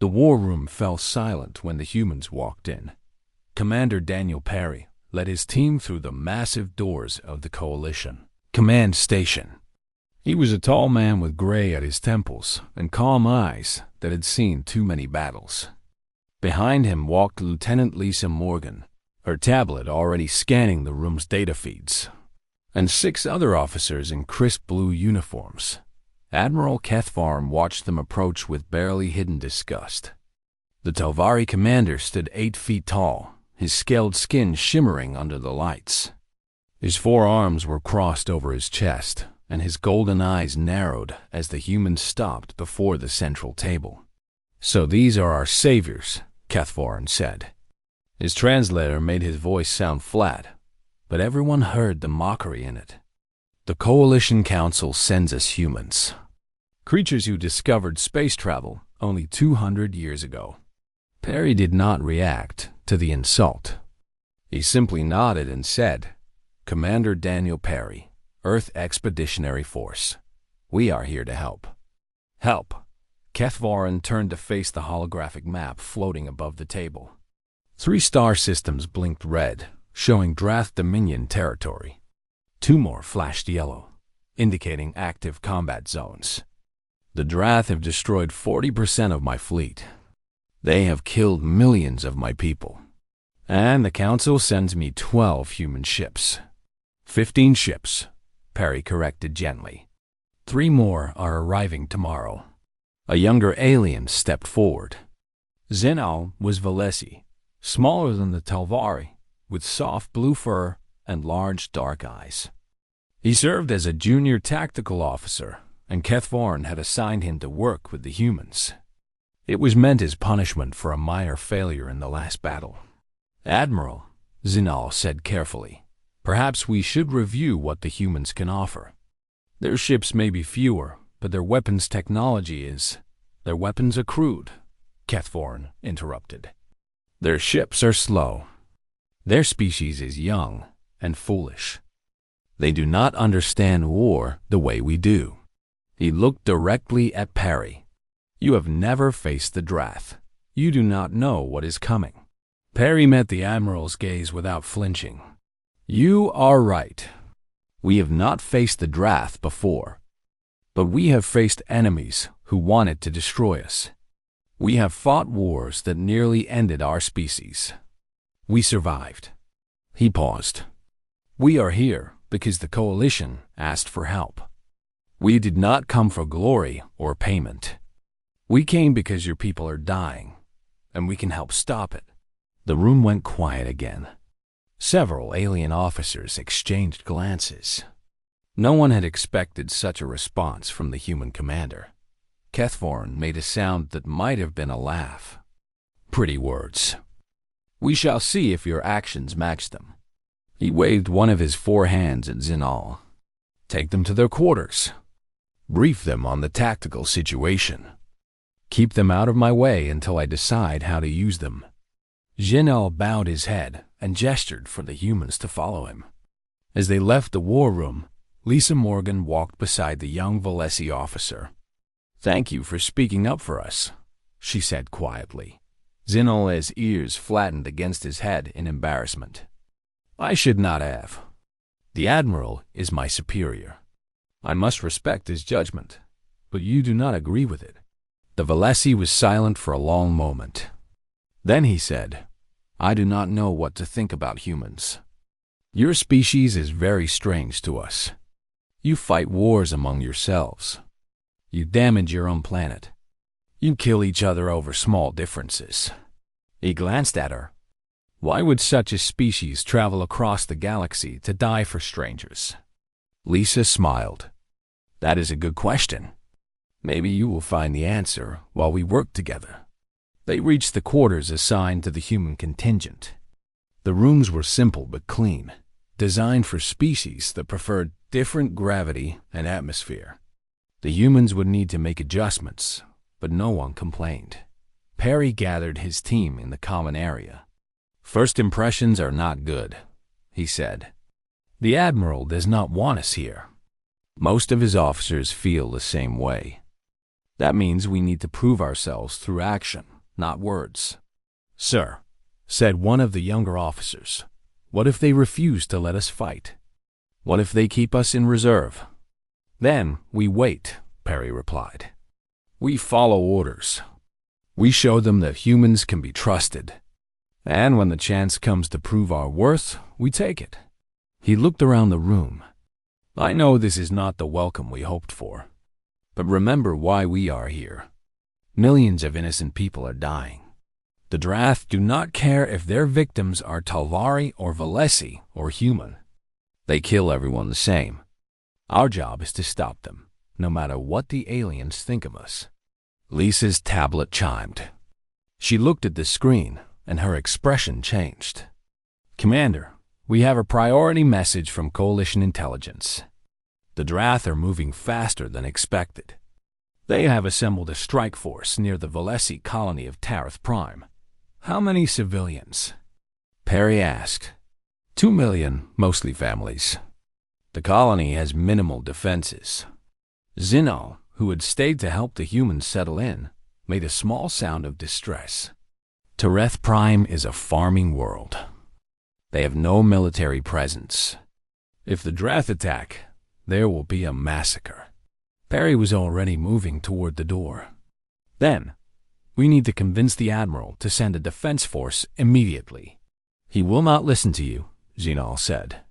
The war room fell silent when the humans walked in. Commander Daniel Perry led his team through the massive doors of the Coalition Command Station. He was a tall man with gray at his temples and calm eyes that had seen too many battles. Behind him walked Lieutenant Lisa Morgan, her tablet already scanning the room's data feeds, and 6 other officers in crisp blue uniforms. Admiral Kethvarm watched them approach with barely hidden disgust. The Telvari commander stood 8 feet tall, his scaled skin shimmering under the lights. His 4 arms were crossed over his chest, and his golden eyes narrowed as the humans stopped before the central table. "So these are our saviors," Kethvarm said. His translator made his voice sound flat, but everyone heard the mockery in it. "The Coalition Council sends us humans, creatures who discovered space travel only 200 years ago." Perry did not react to the insult. He simply nodded and said, "Commander Daniel Perry, Earth Expeditionary Force. We are here to help." "Help." Kethvarm turned to face the holographic map floating above the table. 3 star systems blinked red, showing Drath Dominion territory. 2 more flashed yellow, indicating active combat zones. "The Drath have destroyed 40% of my fleet. They have killed millions of my people. And the Council sends me 12 human ships." 15 ships, Perry corrected gently. 3 more are arriving tomorrow. A younger alien stepped forward. Zinal was Valesi, smaller than the Telvari, with soft blue fur and large dark eyes. He served as a junior tactical officer, and Kethvarm had assigned him to work with the humans. It was meant as punishment for a minor failure in the last battle. "Admiral," Zinal said carefully, "perhaps we should review what the humans can offer. Their ships may be fewer, but their weapons technology is—" "Their weapons are crude," Kethvarm interrupted. "Their ships are slow. Their species is young and foolish. They do not understand war the way we do." He looked directly at Perry. "You have never faced the Drath. You do not know what is coming." Perry met the Admiral's gaze without flinching. "You are right. We have not faced the Drath before, but we have faced enemies who wanted to destroy us. We have fought wars that nearly ended our species. We survived." He paused. "We are here because the Coalition asked for help. We did not come for glory or payment. We came because your people are dying, and we can help stop it." The room went quiet again. Several alien officers exchanged glances. No one had expected such a response from the human commander. Kethvarm made a sound that might have been a laugh. "Pretty words. We shall see if your actions match them." He waved one of his 4 hands at Zinal. "Take them to their quarters. Brief them on the tactical situation. Keep them out of my way until I decide how to use them." Zinal bowed his head and gestured for the humans to follow him. As they left the war room, Lisa Morgan walked beside the young Valesi officer. "Thank you for speaking up for us," she said quietly. Zinal's ears flattened against his head in embarrassment. "I should not have. The Admiral is my superior. I must respect his judgment, but you do not agree with it." The Valesi was silent for a long moment. Then he said, "I do not know what to think about humans. Your species is very strange to us. You fight wars among yourselves. You damage your own planet. You kill each other over small differences." He glanced at her. "Why would such a species travel across the galaxy to die for strangers?" Lisa smiled. "That is a good question. Maybe you will find the answer while we work together." They reached the quarters assigned to the human contingent. The rooms were simple but clean, designed for species that preferred different gravity and atmosphere. The humans would need to make adjustments, but no one complained. Perry gathered his team in the common area. "First impressions are not good," he said. "The Admiral does not want us here. Most of his officers feel the same way. That means we need to prove ourselves through action. not words. "Sir," said one of the younger officers, "what if they refuse to let us fight? What if they keep us in reserve?" "Then we wait," Perry replied. "We follow orders. We show them that humans can be trusted. And when the chance comes to prove our worth, we take it." He looked around the room. "I know this is not the welcome we hoped for. But remember why we are here. Millions of innocent people are dying. The Drath do not care if their victims are Talvari or Valesi or human. They kill everyone the same. Our job is to stop them, no matter what the aliens think of us." Lisa's tablet chimed. She looked at the screen, and her expression changed. "Commander, we have a priority message from Coalition Intelligence. The Drath are moving faster than expected. They have assembled a strike force near the Valesi colony of Tarth Prime." "How many civilians?" Perry asked. 2 million, mostly families. The colony has minimal defenses." Zinal, who had stayed to help the humans settle in, made a small sound of distress. "Tarth Prime is a farming world. They have no military presence. If the Drath attack, there will be a massacre." Perry was already moving toward the door. "Then, we need to convince the Admiral to send a defense force immediately." "He will not listen to you," Zinal said.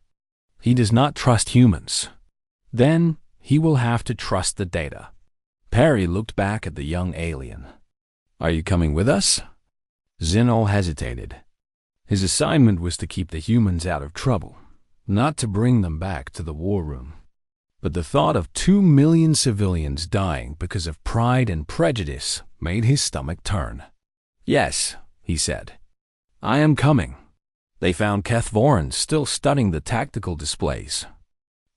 "He does not trust humans. Then he will have to trust the data." Perry looked back at the young alien. "Are you coming with us?" Zinal hesitated. His assignment was to keep the humans out of trouble, not to bring them back to the war room. But the thought of 2 million civilians dying because of pride and prejudice made his stomach turn. "Yes," he said. "I am coming." They found Kethvoran still studying the tactical displays.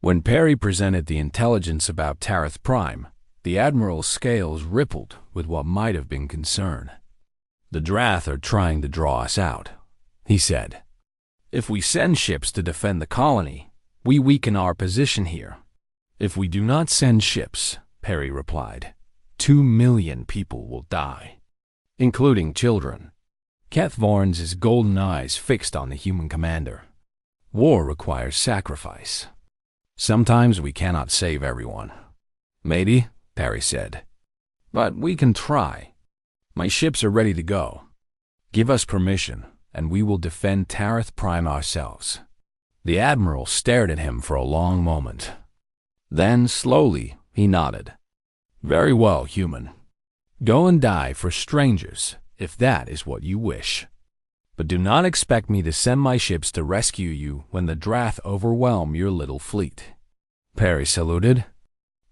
When Perry presented the intelligence about Tarth Prime, the Admiral's scales rippled with what might have been concern. "The Drath are trying to draw us out," he said. "If we send ships to defend the colony, we weaken our position here." "If we do not send ships," Perry replied, 2 million people will die, including children. Kethvoran's golden eyes fixed on the human commander. "War requires sacrifice. Sometimes we cannot save everyone." "Maybe," Perry said. "But we can try. My ships are ready to go. Give us permission, and we will defend Tarth Prime ourselves." The Admiral stared at him for a long moment. Then, slowly, he nodded. "Very well, human. Go and die for strangers, if that is what you wish. But do not expect me to send my ships to rescue you when the Drath overwhelm your little fleet." Perry saluted.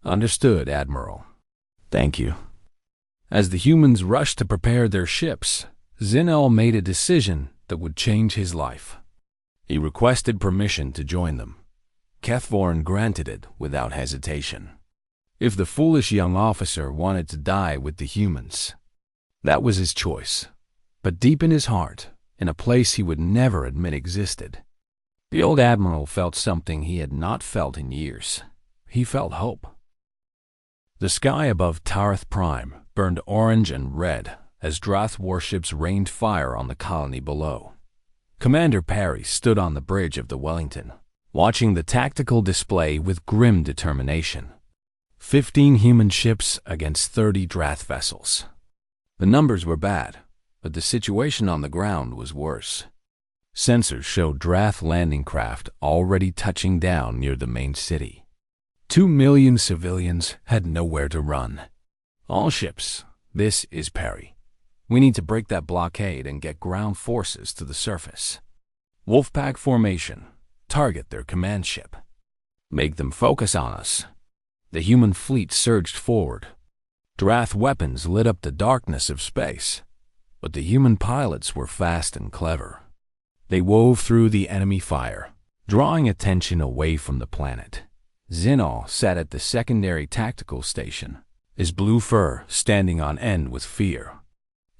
"Understood, Admiral. Thank you." As the humans rushed to prepare their ships, Zinel made a decision that would change his life. He requested permission to join them. Kethvoran granted it without hesitation. If the foolish young officer wanted to die with the humans, that was his choice. But deep in his heart, in a place he would never admit existed, the old Admiral felt something he had not felt in years. He felt hope. The sky above Tarth Prime burned orange and red as Drath warships rained fire on the colony below. Commander Perry stood on the bridge of the Wellington, watching the tactical display with grim determination. 15 human ships against 30 Drath vessels. The numbers were bad, but the situation on the ground was worse. Sensors showed Drath landing craft already touching down near the main city. 2 million civilians had nowhere to run. "All ships, this is Perry. We need to break that blockade and get ground forces to the surface. Wolfpack formation. Target their command ship. Make them focus on us." The human fleet surged forward. Drath weapons lit up the darkness of space, but the human pilots were fast and clever. They wove through the enemy fire, drawing attention away from the planet. Zinal sat at the secondary tactical station, his blue fur standing on end with fear.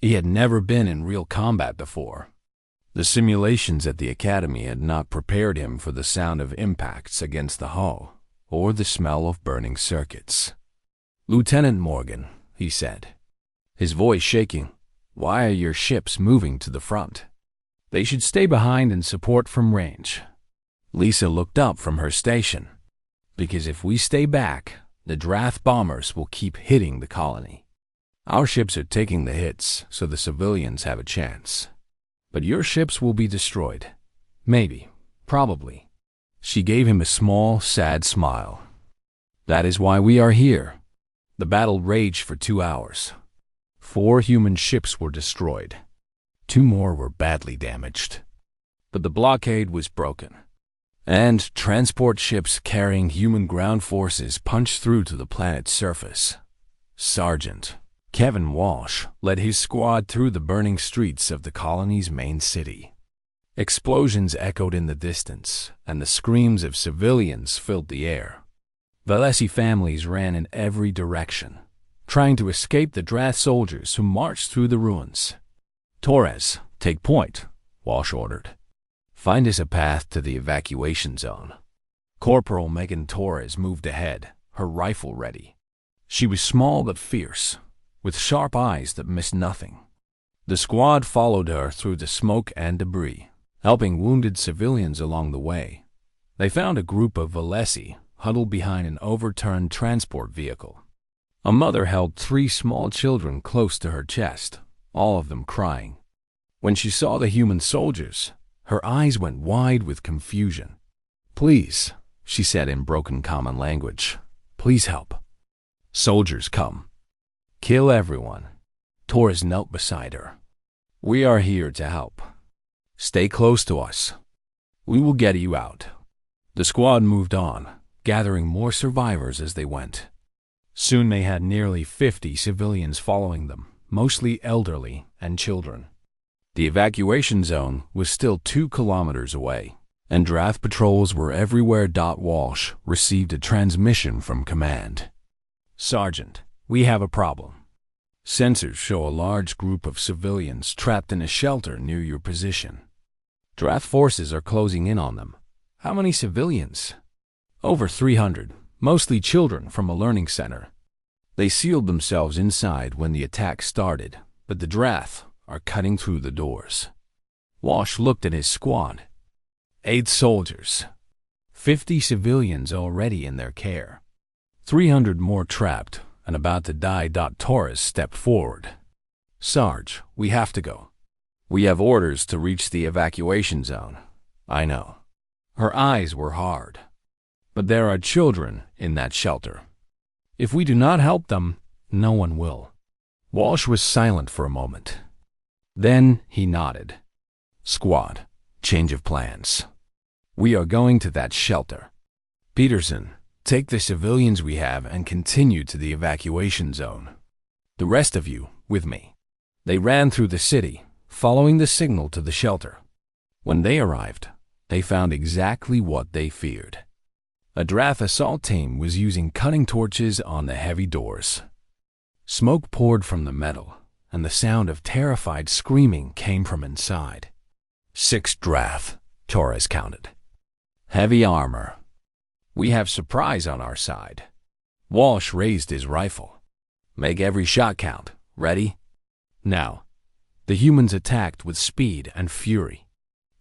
He had never been in real combat before. The simulations at the academy had not prepared him for the sound of impacts against the hull or the smell of burning circuits. "Lieutenant Morgan," he said, his voice shaking, Why are your ships moving to the front? They should stay behind and support from range. Lisa looked up from her station. Because if we stay back, the Drath bombers will keep hitting the colony. Our ships are taking the hits, so the civilians have a chance. But your ships will be destroyed. Maybe. Probably. She gave him a small, sad smile. That is why we are here. The battle raged for 2 hours. 4 human ships were destroyed. 2 more were badly damaged. But the blockade was broken. And transport ships carrying human ground forces punched through to the planet's surface. Sergeant Kevin Walsh led his squad through the burning streets of the colony's main city. Explosions echoed in the distance, and the screams of civilians filled the air. Valesi families ran in every direction, trying to escape the Drath soldiers who marched through the ruins. Torres, take point, Walsh ordered. Find us a path to the evacuation zone. Corporal Megan Torres moved ahead, her rifle ready. She was small but fierce, with sharp eyes that missed nothing. The squad followed her through the smoke and debris, helping wounded civilians along the way. They found a group of Valesi huddled behind an overturned transport vehicle. A mother held 3 small children close to her chest, all of them crying. When she saw the human soldiers, her eyes went wide with confusion. Please, she said in broken common language, please help. Soldiers come. Kill everyone. Torres knelt beside her. We are here to help. Stay close to us. We will get you out. The squad moved on, gathering more survivors as they went. Soon they had nearly 50 civilians following them, mostly elderly and children. The evacuation zone was still 2 kilometers away, and Drath patrols were everywhere. Walsh received a transmission from command. Sergeant, we have a problem. Sensors show a large group of civilians trapped in a shelter near your position. Drath forces are closing in on them. How many civilians? Over 300, mostly children from a learning center. They sealed themselves inside when the attack started, but the Drath are cutting through the doors. Walsh looked at his squad. 8 soldiers. 50 civilians already in their care. 300 more trapped and about to die. Torres stepped forward. Sarge, we have to go. We have orders to reach the evacuation zone. I know. Her eyes were hard. But there are children in that shelter. If we do not help them, no one will. Walsh was silent for a moment. Then he nodded. Squad, change of plans. We are going to that shelter. Peterson, take the civilians we have and continue to the evacuation zone. The rest of you, with me. They ran through the city, following the signal to the shelter. When they arrived, they found exactly what they feared. A Drath assault team was using cutting torches on the heavy doors. Smoke poured from the metal, and the sound of terrified screaming came from inside. 6 Drath, Torres counted. Heavy armor. We have surprise on our side. Walsh raised his rifle. Make every shot count. Ready? Now. The humans attacked with speed and fury.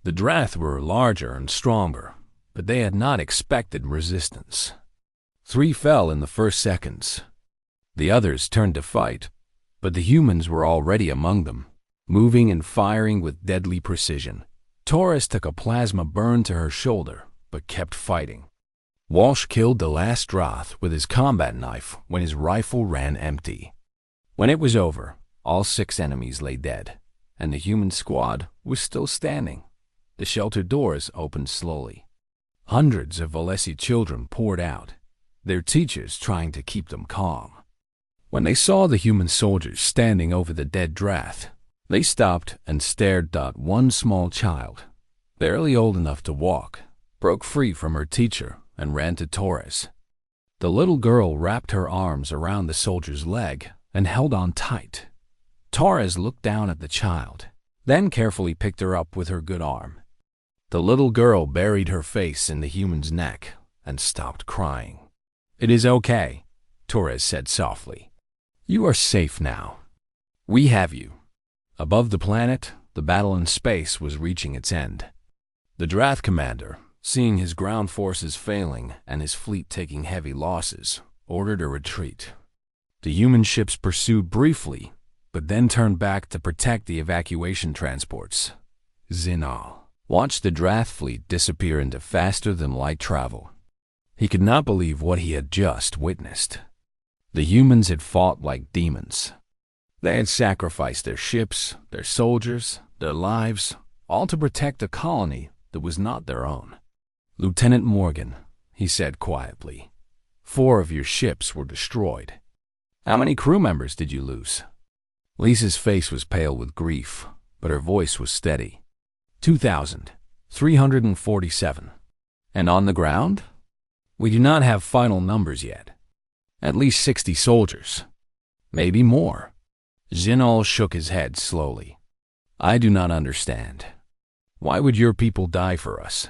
The Drath were larger and stronger, but they had not expected resistance. 3 fell in the first seconds. The others turned to fight, but the humans were already among them, moving and firing with deadly precision. Torres took a plasma burn to her shoulder, but kept fighting. Walsh killed the last Drath with his combat knife when his rifle ran empty. When it was over, all 6 enemies lay dead, and the human squad was still standing. The shelter doors opened slowly. Hundreds of Valesi children poured out, their teachers trying to keep them calm. When they saw the human soldiers standing over the dead Drath, they stopped and stared. One small child, barely old enough to walk, broke free from her teacher and ran to Torres. The little girl wrapped her arms around the soldier's leg and held on tight. Torres looked down at the child, then carefully picked her up with her good arm. The little girl buried her face in the human's neck and stopped crying. It is okay, Torres said softly. You are safe now. We have you. Above the planet, the battle in space was reaching its end. The Drath commander, seeing his ground forces failing and his fleet taking heavy losses, ordered a retreat. The human ships pursued briefly, but then turned back to protect the evacuation transports. Zinal watched the Drath fleet disappear into faster-than-light travel. He could not believe what he had just witnessed. The humans had fought like demons. They had sacrificed their ships, their soldiers, their lives, all to protect a colony that was not their own. "Lieutenant Morgan," he said quietly, "4 of your ships were destroyed. How many crew members did you lose?" Lisa's face was pale with grief, but her voice was steady. 2,347. "And on the ground?" "We do not have final numbers yet. At least 60 soldiers. Maybe more." Zinal shook his head slowly. "I do not understand. Why would your people die for us?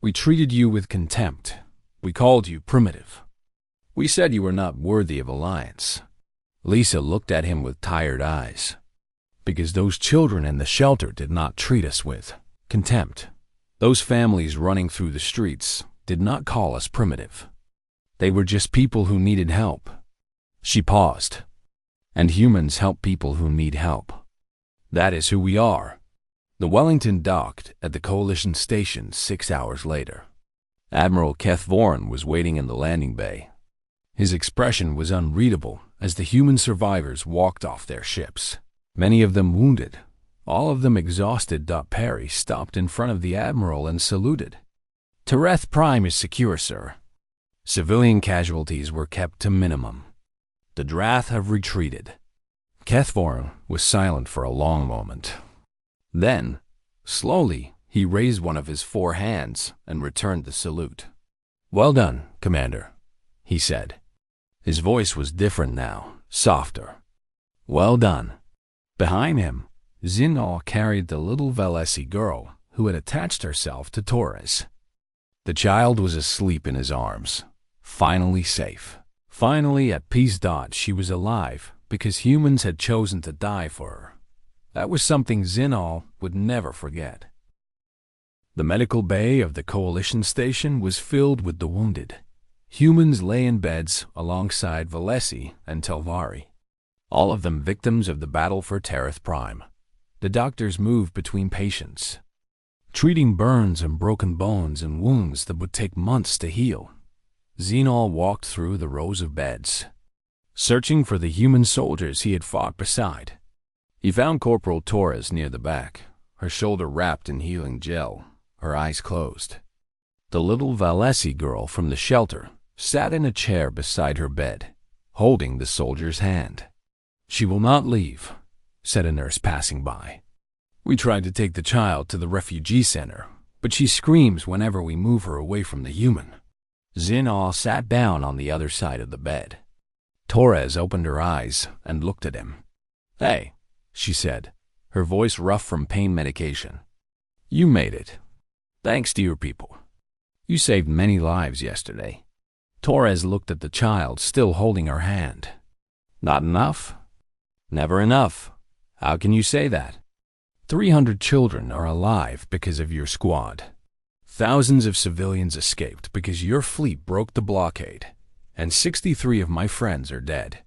We treated you with contempt. We called you primitive. We said you were not worthy of alliance." Lisa looked at him with tired eyes. "Because those children in the shelter did not treat us with contempt. Those families running through the streets did not call us primitive. They were just people who needed help." She paused. "And humans help people who need help. That is who we are." The Wellington docked at the Coalition station 6 hours later. Admiral Kethvorin was waiting in the landing bay. His expression was unreadable as the human survivors walked off their ships, many of them wounded, all of them exhausted. Perry stopped in front of the Admiral and saluted. "Tarth Prime is secure, sir. Civilian casualties were kept to minimum. The Drath have retreated." Kethvorin was silent for a long moment. Then, slowly, he raised one of his 4 hands and returned the salute. "Well done, Commander," he said. His voice was different now, softer. "Well done." Behind him, Zinal carried the little Valesi girl who had attached herself to Torres. The child was asleep in his arms, finally safe, finally at peace. She was alive because humans had chosen to die for her. That was something Zinal would never forget. The medical bay of the Coalition station was filled with the wounded. Humans lay in beds alongside Valesi and Telvari, all of them victims of the battle for Tarth Prime. The doctors moved between patients, treating burns and broken bones and wounds that would take months to heal. Zinal walked through the rows of beds, searching for the human soldiers he had fought beside. He found Corporal Torres near the back, her shoulder wrapped in healing gel, her eyes closed. The little Valesi girl from the shelter sat in a chair beside her bed, holding the soldier's hand. "She will not leave," said a nurse passing by. "We tried to take the child to the refugee center, but she screams whenever we move her away from the human." Zinal sat down on the other side of the bed. Torres opened her eyes and looked at him. "Hey," she said, her voice rough from pain medication. "You made it. Thanks to your people. You saved many lives yesterday." Torres looked at the child still holding her hand. "Not enough?" "Never enough. How can you say that? 300 children are alive because of your squad. Thousands of civilians escaped because your fleet broke the blockade, and 63 of my friends are dead."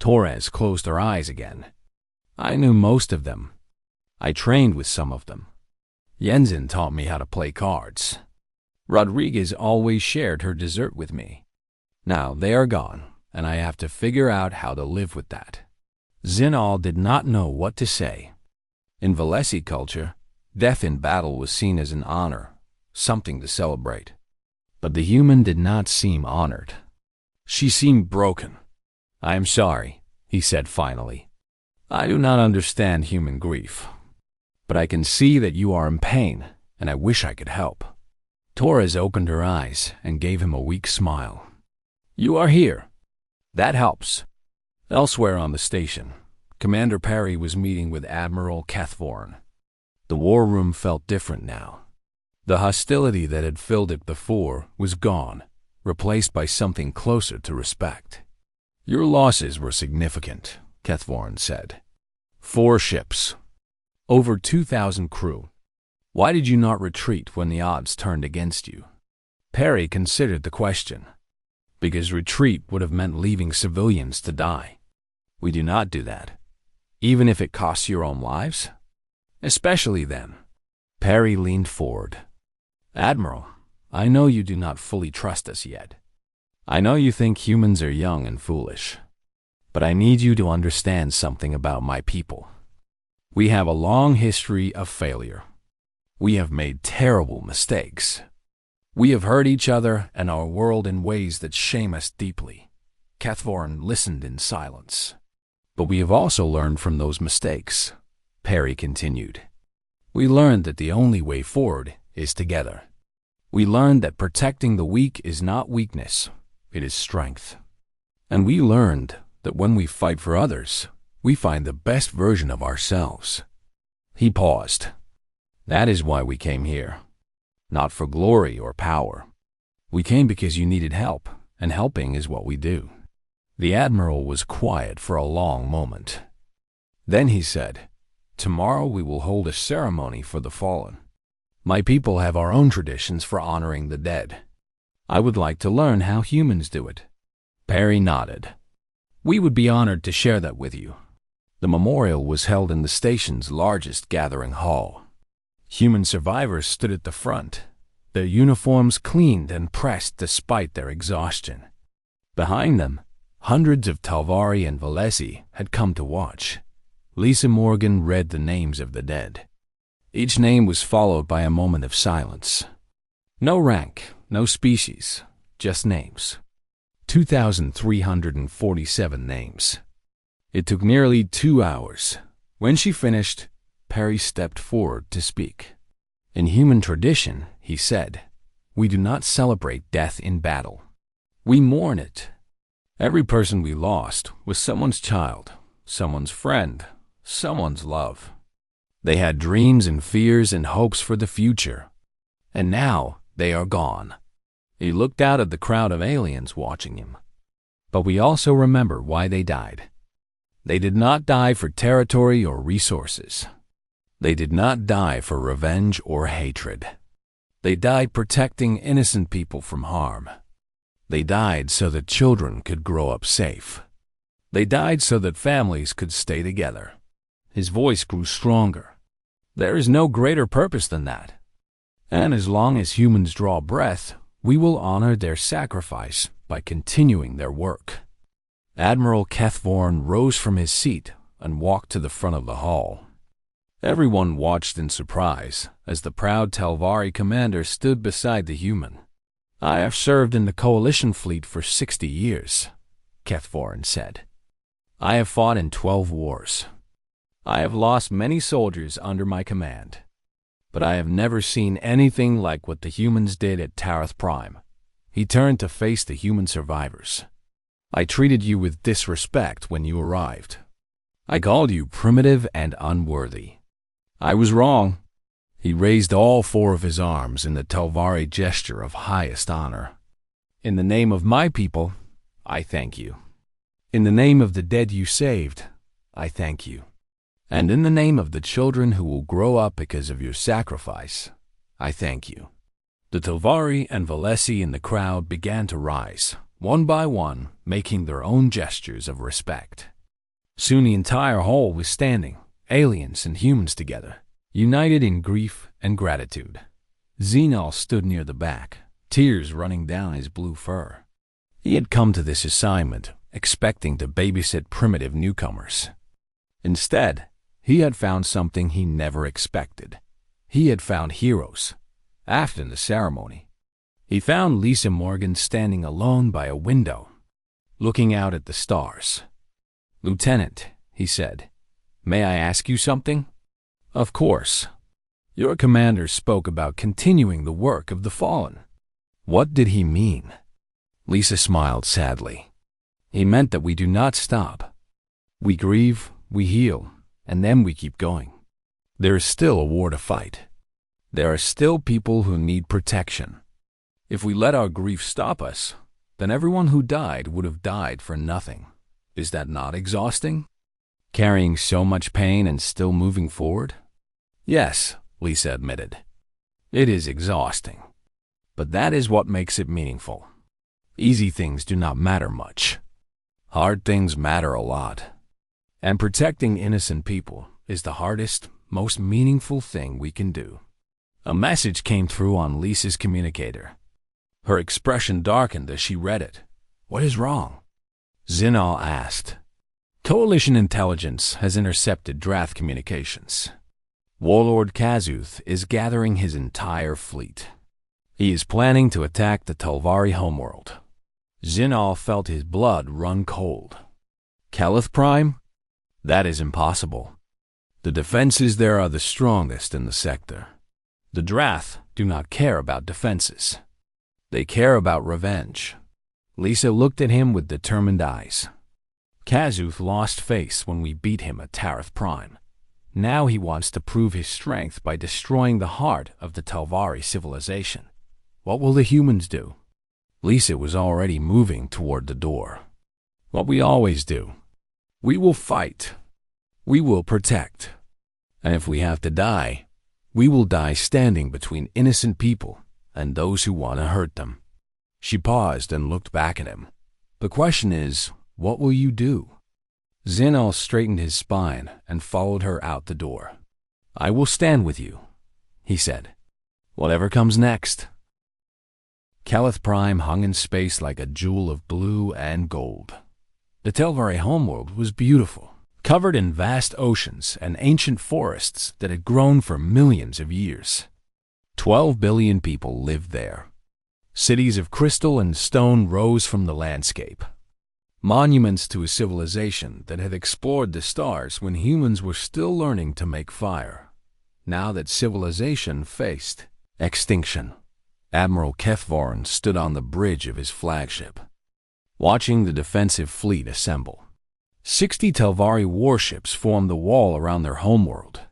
Torres closed her eyes again. "I knew most of them. I trained with some of them. Jensen taught me how to play cards. Rodriguez always shared her dessert with me. Now they are gone, and I have to figure out how to live with that." Zinal did not know what to say. In Valesi culture, death in battle was seen as an honor, something to celebrate. But the human did not seem honored. She seemed broken. "I am sorry," he said finally. "I do not understand human grief, but I can see that you are in pain, and I wish I could help." Torres opened her eyes and gave him a weak smile. "You are here. That helps." Elsewhere on the station, Commander Perry was meeting with Admiral Kethvorin. The war room felt different now. The hostility that had filled it before was gone, replaced by something closer to respect. "Your losses were significant," Kethvorin said. 4 ships, Over 2,000 crew. Why did you not retreat when the odds turned against you? Perry considered the question. Because retreat would have meant leaving civilians to die. We do not do that. Even if it costs your own lives? Especially then. Perry leaned forward. Admiral, I know you do not fully trust us yet. I know you think humans are young and foolish. But I need you to understand something about my people. We have a long history of failure. We have made terrible mistakes. We have hurt each other and our world in ways that shame us deeply. Cathvorin listened in silence. But we have also learned from those mistakes, Perry continued. We learned that the only way forward is together. We learned that protecting the weak is not weakness, it is strength. And we learned that when we fight for others, we find the best version of ourselves. He paused. That is why we came here. Not for glory or power. We came because you needed help, and helping is what we do. The Admiral was quiet for a long moment. Then he said, Tomorrow we will hold a ceremony for the fallen. My people have our own traditions for honoring the dead. I would like to learn how humans do it. Perry nodded. We would be honored to share that with you. The memorial was held in the station's largest gathering hall. Human survivors stood at the front, their uniforms cleaned and pressed despite their exhaustion. Behind them, hundreds of Talvari and Valesi had come to watch. Lisa Morgan read the names of the dead. Each name was followed by a moment of silence. No rank, no species, just names. 2,347 names. It took nearly 2 hours. When she finished, Perry stepped forward to speak. In human tradition, he said, we do not celebrate death in battle. We mourn it. Every person we lost was someone's child, someone's friend, someone's love. They had dreams and fears and hopes for the future. And now they are gone. He looked out at the crowd of aliens watching him. But we also remember why they died. They did not die for territory or resources. They did not die for revenge or hatred. They died protecting innocent people from harm. They died so that children could grow up safe. They died so that families could stay together. His voice grew stronger. There is no greater purpose than that. And as long as humans draw breath, we will honor their sacrifice by continuing their work. Admiral Cathvorn rose from his seat and walked to the front of the hall. Everyone watched in surprise as the proud Talvari commander stood beside the human. I have served in the Coalition fleet for 60 years, Cathvorn said. I have fought in 12 wars. I have lost many soldiers under my command. But I have never seen anything like what the humans did at Tarth Prime. He turned to face the human survivors. I treated you with disrespect when you arrived. I called you primitive and unworthy. I was wrong. He raised all 4 of his arms in the Talvari gesture of highest honor. In the name of my people, I thank you. In the name of the dead you saved, I thank you. And in the name of the children who will grow up because of your sacrifice, I thank you. The Talvari and Valesi in the crowd began to rise, one by one, making their own gestures of respect. Soon the entire hall was standing, aliens and humans together, united in grief and gratitude. Xenal stood near the back, tears running down his blue fur. He had come to this assignment expecting to babysit primitive newcomers. Instead, he had found something he never expected. He had found heroes. After the ceremony, he found Lisa Morgan standing alone by a window, looking out at the stars. Lieutenant, he said, may I ask you something? Of course. Your commander spoke about continuing the work of the fallen. What did he mean? Lisa smiled sadly. He meant that we do not stop. We grieve, we heal, and then we keep going. There is still a war to fight. There are still people who need protection. If we let our grief stop us, then everyone who died would have died for nothing. Is that not exhausting? Carrying so much pain and still moving forward? Yes, Lisa admitted. It is exhausting. But that is what makes it meaningful. Easy things do not matter much. Hard things matter a lot. And protecting innocent people is the hardest, most meaningful thing we can do. A message came through on Lisa's communicator. Her expression darkened as she read it. What is wrong? Zinal asked. Coalition intelligence has intercepted Drath communications. Warlord Kazuth is gathering his entire fleet. He is planning to attack the Talvari homeworld. Zinal felt his blood run cold. Kell Prime? That is impossible. The defenses there are the strongest in the sector. The Drath do not care about defenses. They care about revenge. Lisa looked at him with determined eyes. Kazuth lost face when we beat him at Tarth Prime. Now he wants to prove his strength by destroying the heart of the Talvari civilization. What will the humans do? Lisa was already moving toward the door. What we always do. We will fight. We will protect. And if we have to die, we will die standing between innocent people and those who want to hurt them. She paused and looked back at him. The question is, what will you do? Zinal straightened his spine and followed her out the door. I will stand with you, he said. Whatever comes next. Kell Prime hung in space like a jewel of blue and gold. The Talvari homeworld was beautiful, covered in vast oceans and ancient forests that had grown for millions of years. 12 billion people lived there. Cities of crystal and stone rose from the landscape. Monuments to a civilization that had explored the stars when humans were still learning to make fire. Now that civilization faced extinction, Admiral Kethvorin stood on the bridge of his flagship, watching the defensive fleet assemble. 60 Talvari warships formed the wall around their homeworld.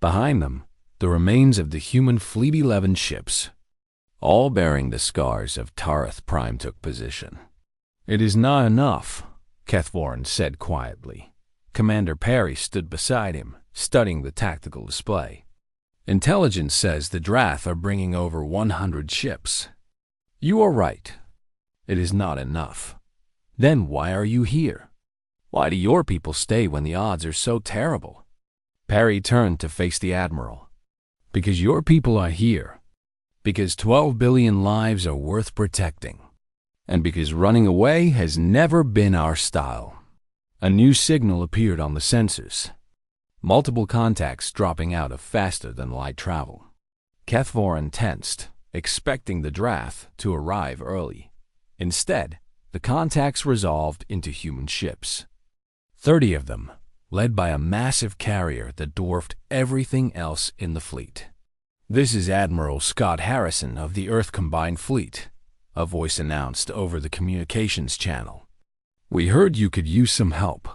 Behind them, the remains of the human Fleet 11 ships, all bearing the scars of Tarth Prime, took position. It is not enough, Kethvorin said quietly. Commander Perry stood beside him, studying the tactical display. Intelligence says the Drath are bringing over 100 ships. You are right. It is not enough. Then why are you here? Why do your people stay when the odds are so terrible? Perry turned to face the Admiral. Because your people are here. Because 12 billion lives are worth protecting. And because running away has never been our style. A new signal appeared on the sensors. Multiple contacts dropping out of faster-than-light travel. Kethvorin tensed, expecting the Drath to arrive early. Instead, the contacts resolved into human ships. 30 of them, led by a massive carrier that dwarfed everything else in the fleet. This is Admiral Scott Harrison of the Earth Combined Fleet, a voice announced over the communications channel. We heard you could use some help.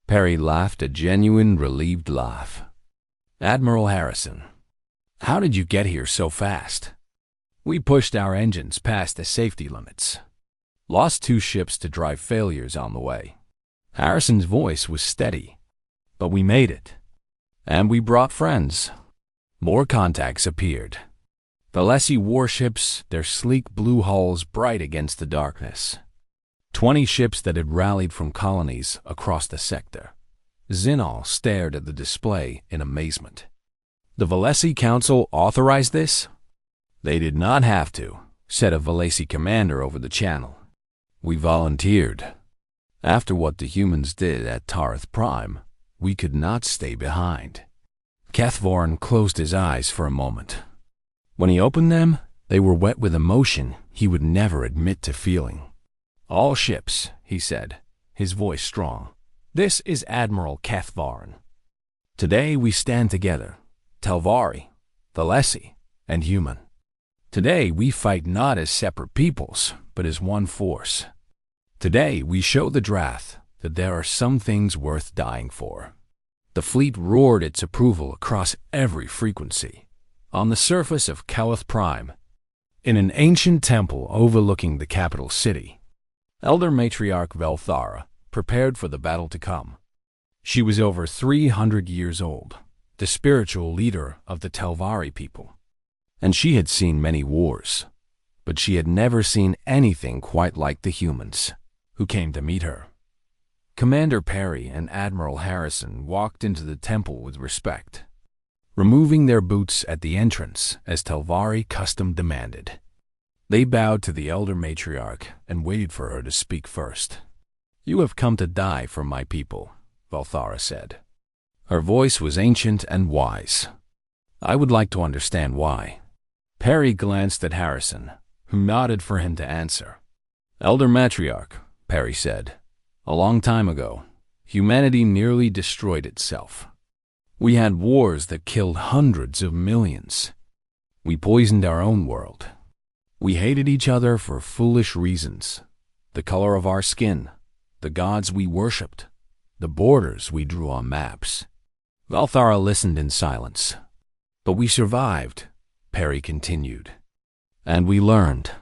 Perry laughed a genuine, relieved laugh. Admiral Harrison, how did you get here so fast? We pushed our engines past the safety limits. Lost 2 ships to drive failures on the way. Harrison's voice was steady. But we made it. And we brought friends. More contacts appeared. Valesi warships, their sleek blue hulls bright against the darkness. 20 ships that had rallied from colonies across the sector. Zinal stared at the display in amazement. The Valesi Council authorized this? They did not have to, said a Valesi commander over the channel. We volunteered. After what the humans did at Tarth Prime, we could not stay behind. Kethvorin closed his eyes for a moment. When he opened them, they were wet with emotion he would never admit to feeling. All ships, he said, his voice strong. This is Admiral Kethvorin. Today we stand together, Talvari, Valesi, and human. Today we fight not as separate peoples, but as one force. Today we show the Drath that there are some things worth dying for. The fleet roared its approval across every frequency. On the surface of Kell Prime, in an ancient temple overlooking the capital city, Elder Matriarch Velthara prepared for the battle to come. She was over 300 years old, the spiritual leader of the Telvari people. And she had seen many wars, but she had never seen anything quite like the humans who came to meet her. Commander Perry and Admiral Harrison walked into the temple with respect, removing their boots at the entrance as Telvari custom demanded. They bowed to the elder matriarch and waited for her to speak first. "You have come to die for my people," Valthara said. Her voice was ancient and wise. "I would like to understand why." Perry glanced at Harrison, who nodded for him to answer. "Elder matriarch," Perry said, "a long time ago, humanity nearly destroyed itself. We had wars that killed hundreds of millions. We poisoned our own world. We hated each other for foolish reasons: the color of our skin, the gods we worshipped, the borders we drew on maps." Valthara listened in silence. "But we survived," Perry continued. "And we learned.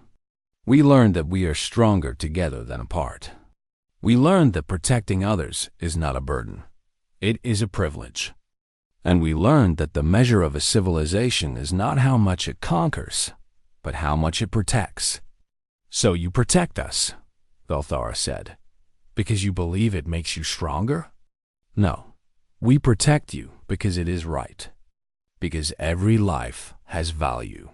We learned that we are stronger together than apart. We learned that protecting others is not a burden. It is a privilege. And we learned that the measure of a civilization is not how much it conquers, but how much it protects." "So you protect us," Valthara said, "because you believe it makes you stronger?" "No, we protect you because it is right. Because every life has value.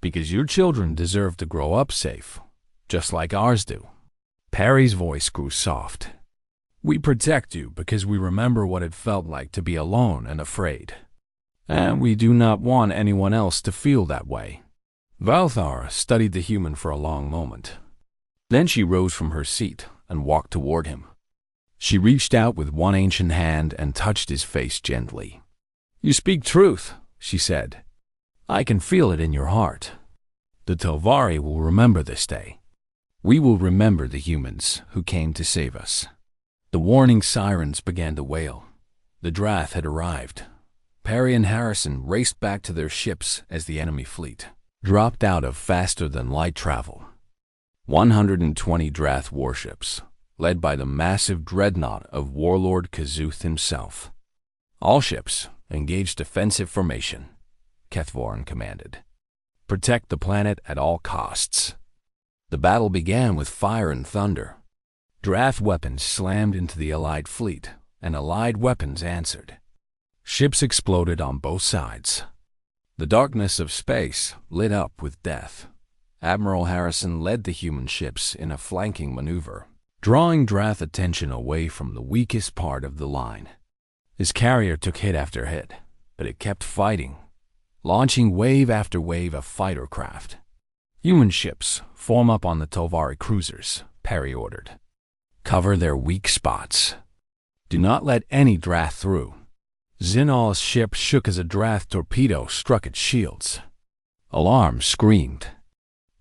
Because your children deserve to grow up safe, just like ours do." Perry's voice grew soft. "We protect you because we remember what it felt like to be alone and afraid. And we do not want anyone else to feel that way." Valthara studied the human for a long moment. Then she rose from her seat and walked toward him. She reached out with one ancient hand and touched his face gently. "You speak truth," she said. "I can feel it in your heart. The Telvari will remember this day. We will remember the humans who came to save us." The warning sirens began to wail. The Drath had arrived. Perry and Harrison raced back to their ships as the enemy fleet dropped out of faster-than-light travel. 120 Drath warships, led by the massive dreadnought of Warlord Kazuth himself. All ships engaged defensive formation, Kethvorn commanded. "Protect the planet at all costs." The battle began with fire and thunder. Drath weapons slammed into the Allied fleet, and Allied weapons answered. Ships exploded on both sides. The darkness of space lit up with death. Admiral Harrison led the human ships in a flanking maneuver, drawing Drath attention away from the weakest part of the line. His carrier took hit after hit, but it kept fighting, launching wave after wave of fighter craft. "Human ships, form up on the Telvari cruisers," Perry ordered. "Cover their weak spots. Do not let any Drath through." Zinal's ship shook as a Drath torpedo struck its shields. Alarms screamed.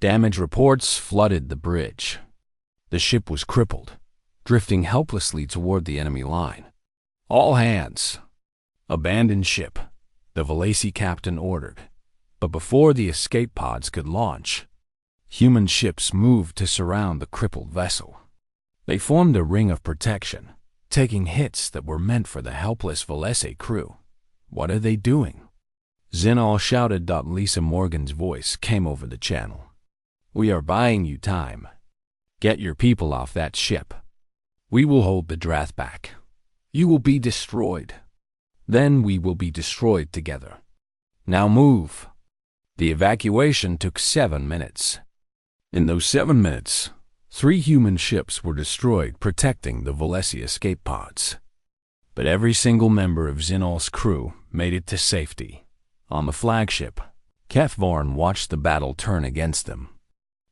Damage reports flooded the bridge. The ship was crippled, drifting helplessly toward the enemy line. "All hands! Abandon ship," the Valacy captain ordered. But before the escape pods could launch, human ships moved to surround the crippled vessel. They formed a ring of protection, taking hits that were meant for the helpless Valacy crew. "What are they doing?" Zinal shouted. Lisa Morgan's voice came over the channel. "We are buying you time. Get your people off that ship. We will hold the Drath back. You will be destroyed. Then we will be destroyed together. Now move." The evacuation took 7 minutes. In those 7 minutes, 3 human ships were destroyed protecting the Valacy escape pods. But every single member of Zinal's crew made it to safety. On the flagship, Kethvorn watched the battle turn against them.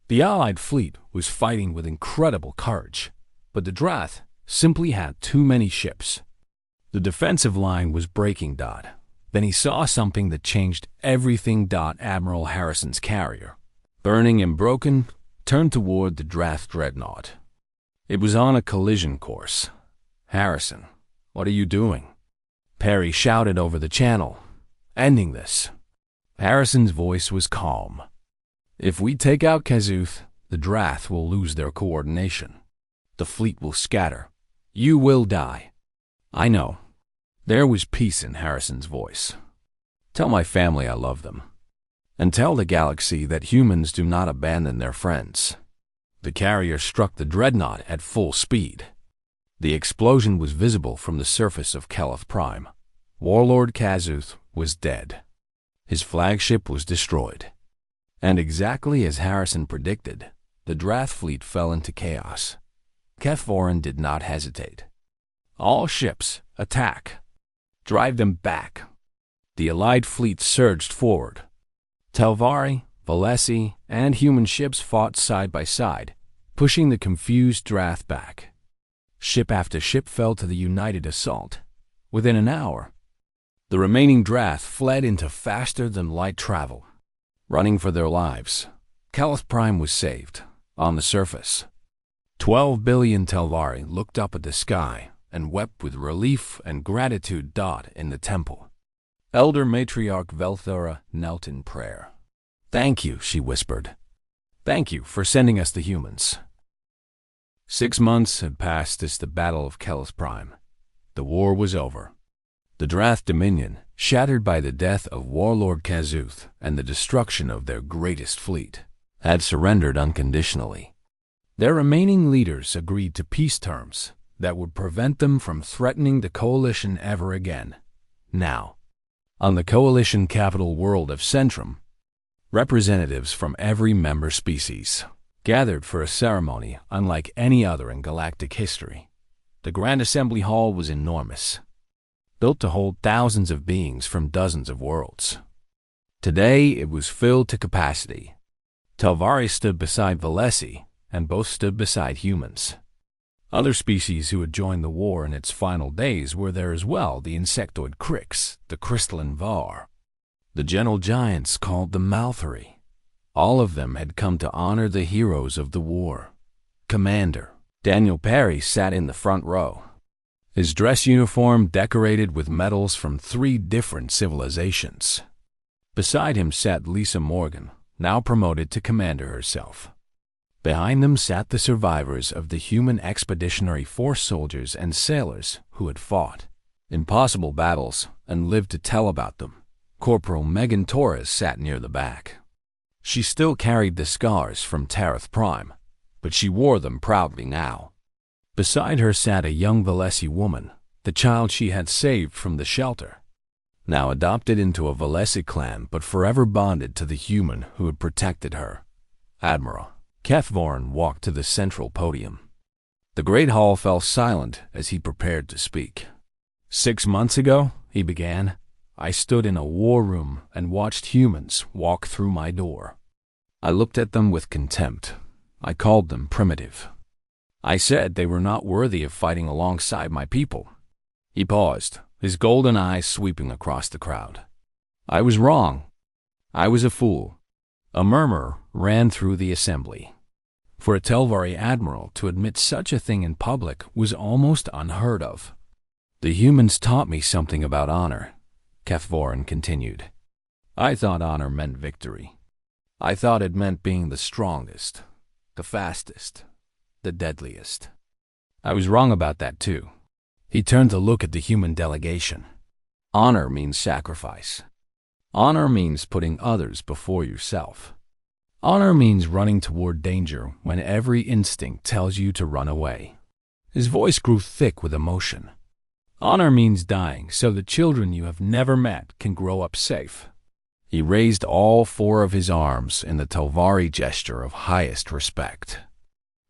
The Allied fleet was fighting with incredible courage, but the Drath simply had too many ships. The defensive line was breaking. Then he saw something that changed everything. Admiral Harrison's carrier, burning and broken, turned toward the Drath dreadnought. It was on a collision course. "Harrison, what are you doing?" Perry shouted over the channel. "Ending this." Harrison's voice was calm. "If we take out Kazuth, the Drath will lose their coordination. The fleet will scatter. You will die." "I know." There was peace in Harrison's voice. "Tell my family I love them. And tell the galaxy that humans do not abandon their friends." The carrier struck the dreadnought at full speed. The explosion was visible from the surface of Kell Prime. Warlord Kazuth was dead. His flagship was destroyed. And exactly as Harrison predicted, the Drath fleet fell into chaos. Kethvorin did not hesitate. "All ships, attack! Drive them back!" The Allied fleet surged forward. Telvari, Valesi, and human ships fought side by side, pushing the confused Drath back. Ship after ship fell to the united assault. Within an hour, the remaining Drath fled into faster-than-light travel. Running for their lives, Kell Prime was saved. On the surface, 12 billion Telvari looked up at the sky and wept with relief and gratitude. In the temple, Elder Matriarch Velthura knelt in prayer. "Thank you," she whispered. "Thank you for sending us the humans." 6 months had passed since the Battle of Kell Prime. The war was over. The Drath Dominion, shattered by the death of Warlord Kazuth and the destruction of their greatest fleet, had surrendered unconditionally. Their remaining leaders agreed to peace terms that would prevent them from threatening the Coalition ever again. Now, on the Coalition capital world of Centrum, representatives from every member species gathered for a ceremony unlike any other in galactic history. The Grand Assembly Hall was enormous, built to hold thousands of beings from dozens of worlds. Today it was filled to capacity. Telvari stood beside Valesi, and both stood beside humans. Other species who had joined the war in its final days were there as well: the insectoid Krix, the crystalline Var, the gentle giants called the Malthari. All of them had come to honor the heroes of the war. Commander Daniel Perry sat in the front row, his dress uniform decorated with medals from 3 different civilizations. Beside him sat Lisa Morgan, now promoted to commander herself. Behind them sat the survivors of the human expeditionary force soldiers and sailors who had fought impossible battles and lived to tell about them. Corporal Megan Torres sat near the back. She still carried the scars from Tarth Prime, but she wore them proudly now. Beside her sat a young Valesi woman, the child she had saved from the shelter, now adopted into a Valesi clan but forever bonded to the human who had protected her. Admiral Kethvorin walked to the central podium. The great hall fell silent as he prepared to speak. 6 months ago, he began, I stood in a war room and watched humans walk through my door. I looked at them with contempt. I called them primitive. I said they were not worthy of fighting alongside my people. He paused, his golden eyes sweeping across the crowd. I was wrong. I was a fool. A murmur ran through the assembly. For a Telvari admiral to admit such a thing in public was almost unheard of. The humans taught me something about honor, Kethvorin continued. I thought honor meant victory. I thought it meant being the strongest, the fastest, the deadliest. I was wrong about that too. He turned to look at the human delegation. Honor means sacrifice. Honor means putting others before yourself. Honor means running toward danger when every instinct tells you to run away. His voice grew thick with emotion. Honor means dying so the children you have never met can grow up safe. He raised all 4 of his arms in the Telvari gesture of highest respect.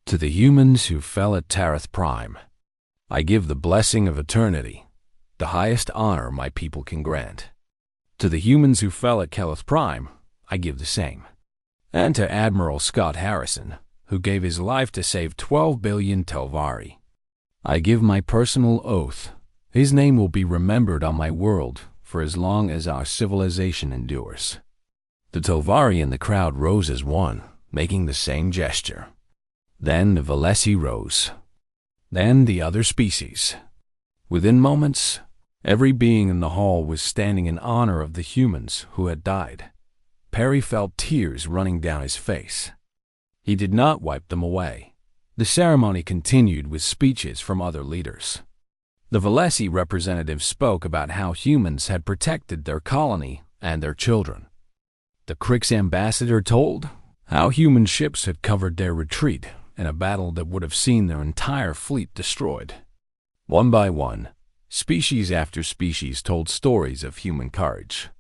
To the humans who fell at Tarth Prime, I give the blessing of eternity, the highest honor my people can grant. To the humans who fell at Kell Prime, I give the same. And to Admiral Scott Harrison, who gave his life to save 12 billion Telvari, I give my personal oath. His name will be remembered on my world for as long as our civilization endures. The Telvari in the crowd rose as one, making the same gesture. Then the Valesi rose. Then the other species. Within moments, every being in the hall was standing in honor of the humans who had died. Perry felt tears running down his face. He did not wipe them away. The ceremony continued with speeches from other leaders. The Valesi representative spoke about how humans had protected their colony and their children. The Krix ambassador told how human ships had covered their retreat in a battle that would have seen their entire fleet destroyed. One by one, species after species told stories of human courage,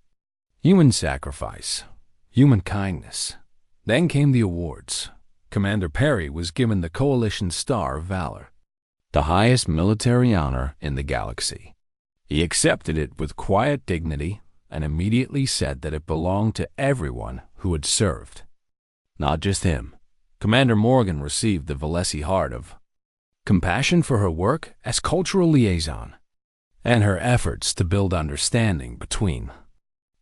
human sacrifice, human kindness. Then came the awards. Commander Perry was given the Coalition Star of Valor, the highest military honor in the galaxy. He accepted it with quiet dignity and immediately said that it belonged to everyone who had served. Not just him. Commander Morgan received the Valesi Heart of Compassion for her work as cultural liaison and her efforts to build understanding between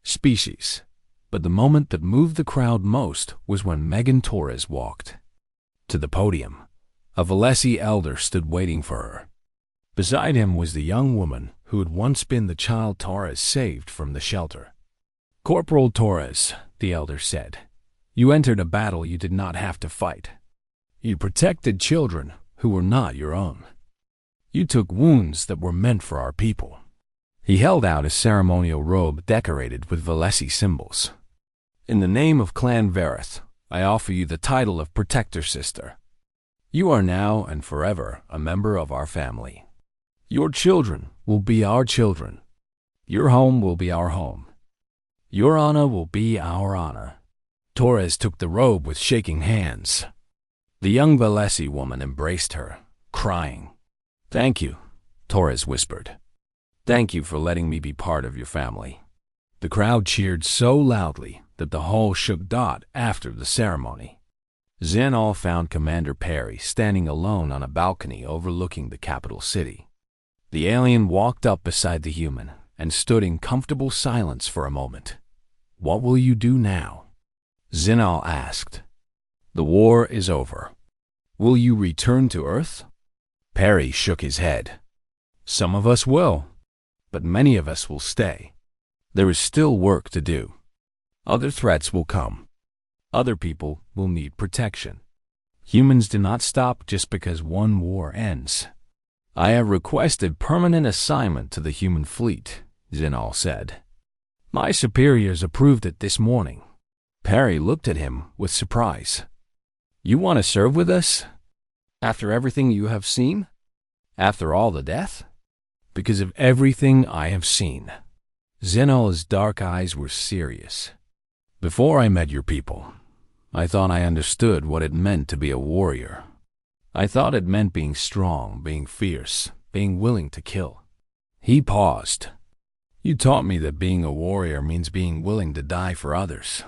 species. But the moment that moved the crowd most was when Megan Torres walked to the podium. A Valesi elder stood waiting for her. Beside him was the young woman who had once been the child Torres saved from the shelter. "Corporal Torres," the elder said, "you entered a battle you did not have to fight. You protected children who were not your own. You took wounds that were meant for our people." He held out a ceremonial robe decorated with Valesi symbols. "In the name of Clan Vareth, I offer you the title of Protector Sister. You are now and forever a member of our family. Your children will be our children. Your home will be our home. Your honor will be our honor." Torres took the robe with shaking hands. The young Valesi woman embraced her, crying. "Thank you," Torres whispered. "Thank you for letting me be part of your family." The crowd cheered so loudly that the hall shook after the ceremony. Zenal found Commander Perry standing alone on a balcony overlooking the capital city. The alien walked up beside the human and stood in comfortable silence for a moment. "What will you do now?" Zenal asked. "The war is over. Will you return to Earth?" Perry shook his head. "Some of us will, but many of us will stay. There is still work to do. Other threats will come. Other people will need protection. Humans do not stop just because one war ends." "I have requested permanent assignment to the human fleet," Zenal said. "My superiors approved it this morning." Perry looked at him with surprise. "You want to serve with us? After everything you have seen? After all the death?" "Because of everything I have seen." Zenal's dark eyes were serious. "Before I met your people, I thought I understood what it meant to be a warrior. I thought it meant being strong, being fierce, being willing to kill." He paused. "You taught me that being a warrior means being willing to die for others.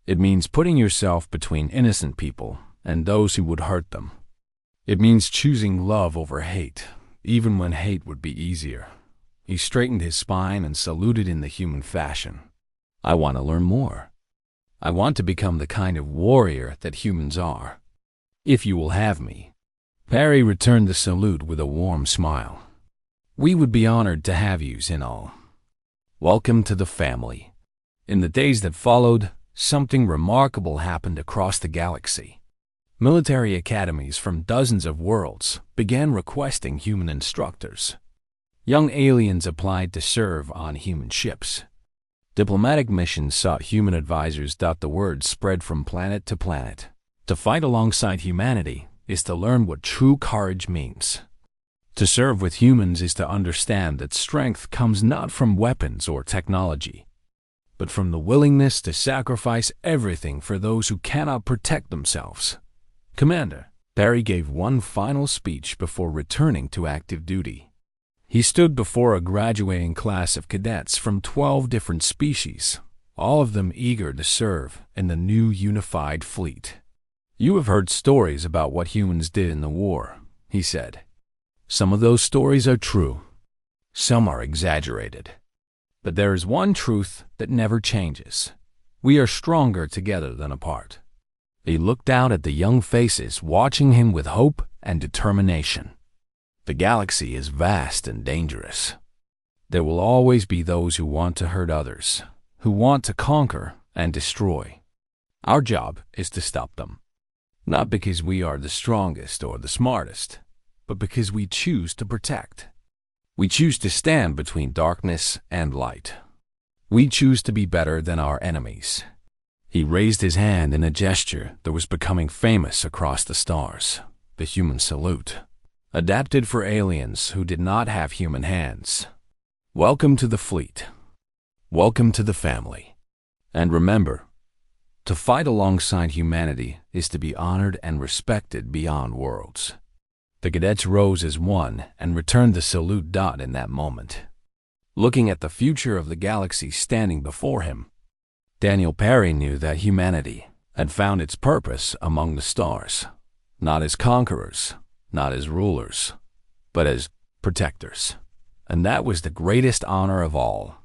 It means putting yourself between innocent people and those who would hurt them. It means choosing love over hate, even when hate would be easier." He straightened his spine and saluted in the human fashion. "I want to learn more. I want to become the kind of warrior that humans are. If you will have me." Perry returned the salute with a warm smile. "We would be honored to have you, Zenal. Welcome to the family." In the days that followed, something remarkable happened across the galaxy. Military academies from dozens of worlds began requesting human instructors. Young aliens applied to serve on human ships. Diplomatic missions sought human advisors. The word spread from planet to planet. To fight alongside humanity is to learn what true courage means. To serve with humans is to understand that strength comes not from weapons or technology, but from the willingness to sacrifice everything for those who cannot protect themselves. "Commander," Perry gave one final speech before returning to active duty. He stood before a graduating class of cadets from 12 different species, all of them eager to serve in the new unified fleet. "You have heard stories about what humans did in the war," he said. "Some of those stories are true. Some are exaggerated. But there is one truth that never changes. We are stronger together than apart." He looked out at the young faces watching him with hope and determination. The galaxy is vast and dangerous. There will always be those who want to hurt others, who want to conquer and destroy. Our job is to stop them. Not because we are the strongest or the smartest, but because we choose to protect. We choose to stand between darkness and light. We choose to be better than our enemies. He raised his hand in a gesture that was becoming famous across the stars, the human salute, adapted for aliens who did not have human hands. Welcome to the fleet. Welcome to the family. And remember, to fight alongside humanity is to be honored and respected beyond worlds. The cadets rose as one and returned the salute in that moment. Looking at the future of the galaxy standing before him, Daniel Perry knew that humanity had found its purpose among the stars, not as conquerors, not as rulers, but as protectors. And that was the greatest honor of all.